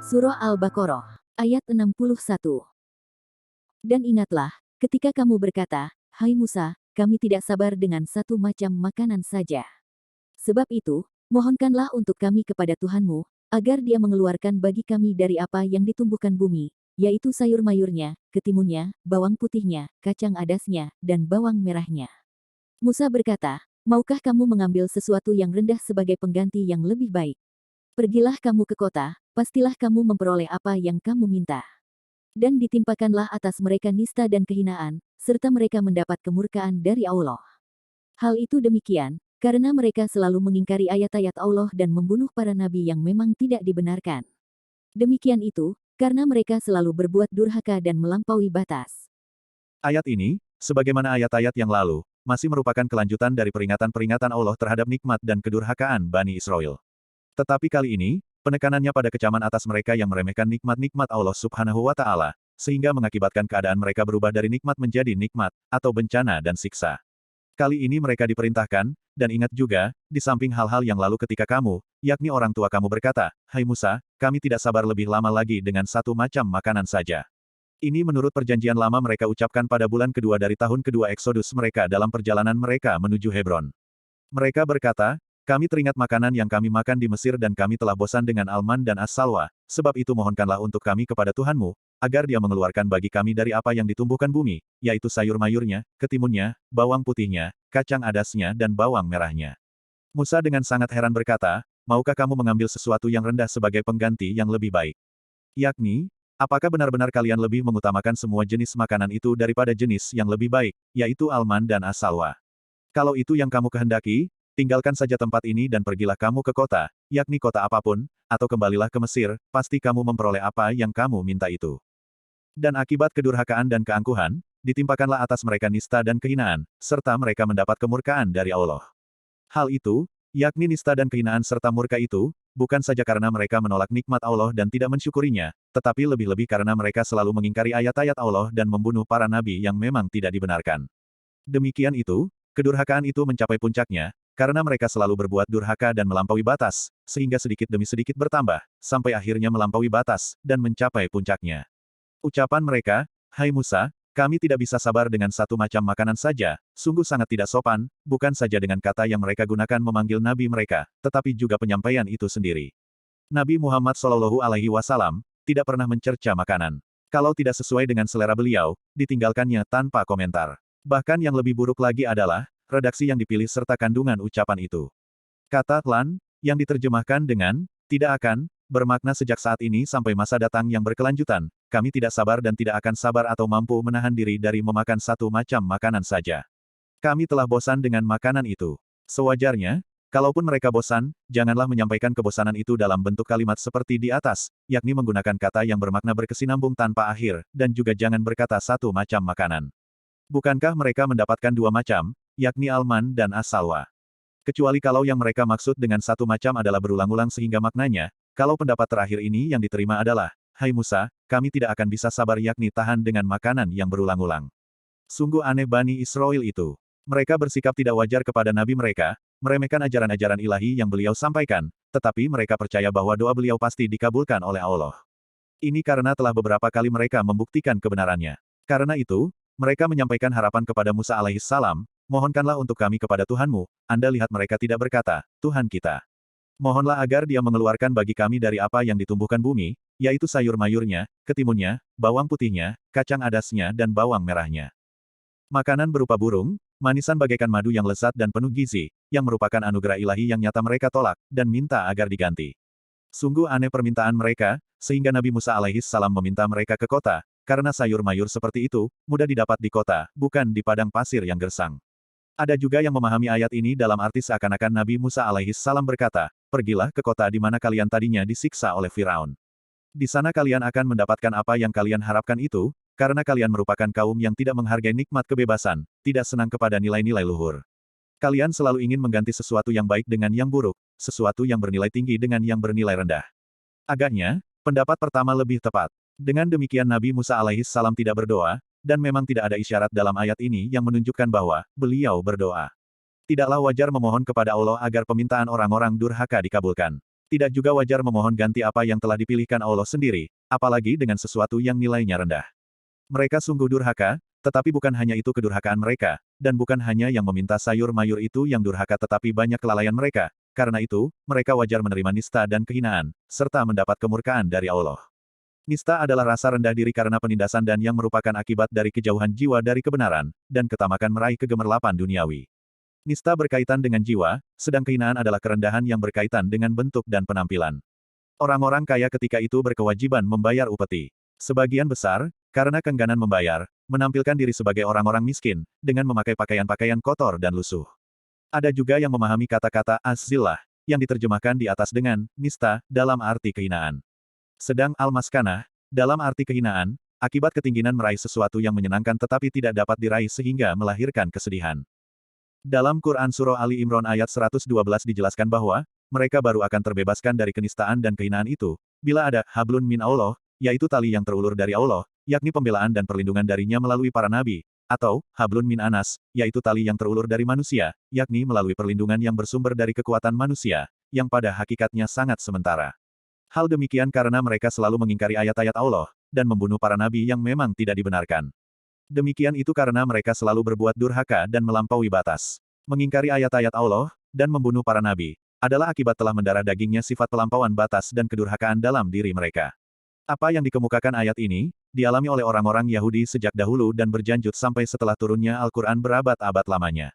Surah Al-Baqarah, ayat 61. Dan ingatlah, ketika kamu berkata, "Hai Musa, kami tidak sabar dengan satu macam makanan saja. Sebab itu, mohonkanlah untuk kami kepada Tuhanmu, agar Dia mengeluarkan bagi kami dari apa yang ditumbuhkan bumi, yaitu sayur mayurnya, ketimunnya, bawang putihnya, kacang adasnya, dan bawang merahnya." Musa berkata, "Maukah kamu mengambil sesuatu yang rendah sebagai pengganti yang lebih baik? Pergilah kamu ke kota, pastilah kamu memperoleh apa yang kamu minta." Dan ditimpakanlah atas mereka nista dan kehinaan, serta mereka mendapat kemurkaan dari Allah. Hal itu demikian, karena mereka selalu mengingkari ayat-ayat Allah dan membunuh para nabi yang memang tidak dibenarkan. Demikian itu, karena mereka selalu berbuat durhaka dan melampaui batas. Ayat ini, sebagaimana ayat-ayat yang lalu, masih merupakan kelanjutan dari peringatan-peringatan Allah terhadap nikmat dan kedurhakaan Bani Israel. Tetapi kali ini, penekanannya pada kecaman atas mereka yang meremehkan nikmat-nikmat Allah Subhanahu wa Ta'ala, sehingga mengakibatkan keadaan mereka berubah dari nikmat menjadi nikmat, atau bencana dan siksa. Kali ini mereka diperintahkan, dan ingat juga, di samping hal-hal yang lalu ketika kamu, yakni orang tua kamu berkata, "Hai Musa, kami tidak sabar lebih lama lagi dengan satu macam makanan saja." Ini menurut perjanjian lama mereka ucapkan pada bulan kedua dari tahun kedua Eksodus mereka dalam perjalanan mereka menuju Hebron. Mereka berkata, "Kami teringat makanan yang kami makan di Mesir dan kami telah bosan dengan alman dan as-salwa, sebab itu mohonkanlah untuk kami kepada Tuhanmu, agar Dia mengeluarkan bagi kami dari apa yang ditumbuhkan bumi, yaitu sayur mayurnya, ketimunnya, bawang putihnya, kacang adasnya dan bawang merahnya." Musa dengan sangat heran berkata, "Maukah kamu mengambil sesuatu yang rendah sebagai pengganti yang lebih baik? Yakni, apakah benar-benar kalian lebih mengutamakan semua jenis makanan itu daripada jenis yang lebih baik, yaitu alman dan as-salwa? Kalau itu yang kamu kehendaki, tinggalkan saja tempat ini dan pergilah kamu ke kota, yakni kota apapun, atau kembalilah ke Mesir, pasti kamu memperoleh apa yang kamu minta itu." Dan akibat kedurhakaan dan keangkuhan, ditimpakanlah atas mereka nista dan kehinaan, serta mereka mendapat kemurkaan dari Allah. Hal itu, yakni nista dan kehinaan serta murka itu, bukan saja karena mereka menolak nikmat Allah dan tidak mensyukurinya, tetapi lebih-lebih karena mereka selalu mengingkari ayat-ayat Allah dan membunuh para nabi yang memang tidak dibenarkan. Demikian itu, kedurhakaan itu mencapai puncaknya, karena mereka selalu berbuat durhaka dan melampaui batas, sehingga sedikit demi sedikit bertambah, sampai akhirnya melampaui batas, dan mencapai puncaknya. Ucapan mereka, "Hai Musa, kami tidak bisa sabar dengan satu macam makanan saja," sungguh sangat tidak sopan, bukan saja dengan kata yang mereka gunakan memanggil nabi mereka, tetapi juga penyampaian itu sendiri. Nabi Muhammad Shallallahu Alaihi Wasallam tidak pernah mencerca makanan. Kalau tidak sesuai dengan selera beliau, ditinggalkannya tanpa komentar. Bahkan yang lebih buruk lagi adalah, redaksi yang dipilih serta kandungan ucapan itu. Kata "lan", yang diterjemahkan dengan "tidak akan", bermakna sejak saat ini sampai masa datang yang berkelanjutan, kami tidak sabar dan tidak akan sabar atau mampu menahan diri dari memakan satu macam makanan saja. Kami telah bosan dengan makanan itu. Sewajarnya, kalaupun mereka bosan, janganlah menyampaikan kebosanan itu dalam bentuk kalimat seperti di atas, yakni menggunakan kata yang bermakna berkesinambung tanpa akhir, dan juga jangan berkata satu macam makanan. Bukankah mereka mendapatkan dua macam, yakni alman dan as-salwa? Kecuali kalau yang mereka maksud dengan satu macam adalah berulang-ulang sehingga maknanya, kalau pendapat terakhir ini yang diterima adalah, "Hai Musa, kami tidak akan bisa sabar yakni tahan dengan makanan yang berulang-ulang." Sungguh aneh Bani Israel itu. Mereka bersikap tidak wajar kepada nabi mereka, meremehkan ajaran-ajaran ilahi yang beliau sampaikan, tetapi mereka percaya bahwa doa beliau pasti dikabulkan oleh Allah. Ini karena telah beberapa kali mereka membuktikan kebenarannya. Karena itu, mereka menyampaikan harapan kepada Musa alaihissalam, "Mohonkanlah untuk kami kepada Tuhanmu." Anda lihat mereka tidak berkata, "Tuhan kita." Mohonlah agar Dia mengeluarkan bagi kami dari apa yang ditumbuhkan bumi, yaitu sayur mayurnya, ketimunnya, bawang putihnya, kacang adasnya dan bawang merahnya. Makanan berupa burung, manisan bagaikan madu yang lezat dan penuh gizi, yang merupakan anugerah ilahi yang nyata mereka tolak, dan minta agar diganti. Sungguh aneh permintaan mereka, sehingga Nabi Musa alaihissalam meminta mereka ke kota, karena sayur mayur seperti itu, mudah didapat di kota, bukan di padang pasir yang gersang. Ada juga yang memahami ayat ini dalam arti seakan-akan Nabi Musa alaihissalam berkata, "Pergilah ke kota di mana kalian tadinya disiksa oleh Firaun. Di sana kalian akan mendapatkan apa yang kalian harapkan itu, karena kalian merupakan kaum yang tidak menghargai nikmat kebebasan, tidak senang kepada nilai-nilai luhur. Kalian selalu ingin mengganti sesuatu yang baik dengan yang buruk, sesuatu yang bernilai tinggi dengan yang bernilai rendah." Agaknya, pendapat pertama lebih tepat. Dengan demikian Nabi Musa alaihissalam tidak berdoa, dan memang tidak ada isyarat dalam ayat ini yang menunjukkan bahwa beliau berdoa. Tidaklah wajar memohon kepada Allah agar permintaan orang-orang durhaka dikabulkan. Tidak juga wajar memohon ganti apa yang telah dipilihkan Allah sendiri, apalagi dengan sesuatu yang nilainya rendah. Mereka sungguh durhaka, tetapi bukan hanya itu kedurhakaan mereka, dan bukan hanya yang meminta sayur mayur itu yang durhaka tetapi banyak kelalaian mereka, karena itu, mereka wajar menerima nista dan kehinaan, serta mendapat kemurkaan dari Allah. Nista adalah rasa rendah diri karena penindasan dan yang merupakan akibat dari kejauhan jiwa dari kebenaran, dan ketamakan meraih kegemerlapan duniawi. Nista berkaitan dengan jiwa, sedang kehinaan adalah kerendahan yang berkaitan dengan bentuk dan penampilan. Orang-orang kaya ketika itu berkewajiban membayar upeti. Sebagian besar, karena keengganan membayar, menampilkan diri sebagai orang-orang miskin, dengan memakai pakaian-pakaian kotor dan lusuh. Ada juga yang memahami kata-kata az-zillah, yang diterjemahkan di atas dengan nista, dalam arti kehinaan. Sedang al-maskanah, dalam arti kehinaan, akibat ketinggian meraih sesuatu yang menyenangkan tetapi tidak dapat diraih sehingga melahirkan kesedihan. Dalam Quran Surah Ali Imran ayat 112 dijelaskan bahwa, mereka baru akan terbebaskan dari kenistaan dan kehinaan itu, bila ada hablun min Allah, yaitu tali yang terulur dari Allah, yakni pembelaan dan perlindungan darinya melalui para nabi, atau hablun min anas, yaitu tali yang terulur dari manusia, yakni melalui perlindungan yang bersumber dari kekuatan manusia, yang pada hakikatnya sangat sementara. Hal demikian karena mereka selalu mengingkari ayat-ayat Allah, dan membunuh para nabi yang memang tidak dibenarkan. Demikian itu karena mereka selalu berbuat durhaka dan melampaui batas. Mengingkari ayat-ayat Allah, dan membunuh para nabi, adalah akibat telah mendarah dagingnya sifat pelampauan batas dan kedurhakaan dalam diri mereka. Apa yang dikemukakan ayat ini, dialami oleh orang-orang Yahudi sejak dahulu dan berlanjut sampai setelah turunnya Al-Quran berabad-abad lamanya.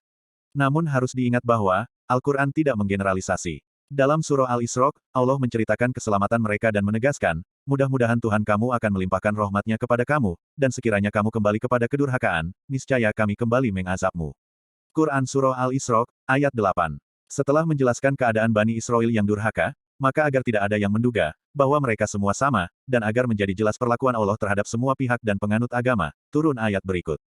Namun harus diingat bahwa, Al-Quran tidak menggeneralisasi. Dalam surah Al-Isra, Allah menceritakan keselamatan mereka dan menegaskan, mudah-mudahan Tuhan kamu akan melimpahkan rahmat-Nya kepada kamu, dan sekiranya kamu kembali kepada kedurhakaan, niscaya kami kembali mengazabmu. Quran Surah Al-Isra, ayat 8. Setelah menjelaskan keadaan Bani Israel yang durhaka, maka agar tidak ada yang menduga, bahwa mereka semua sama, dan agar menjadi jelas perlakuan Allah terhadap semua pihak dan penganut agama, turun ayat berikut.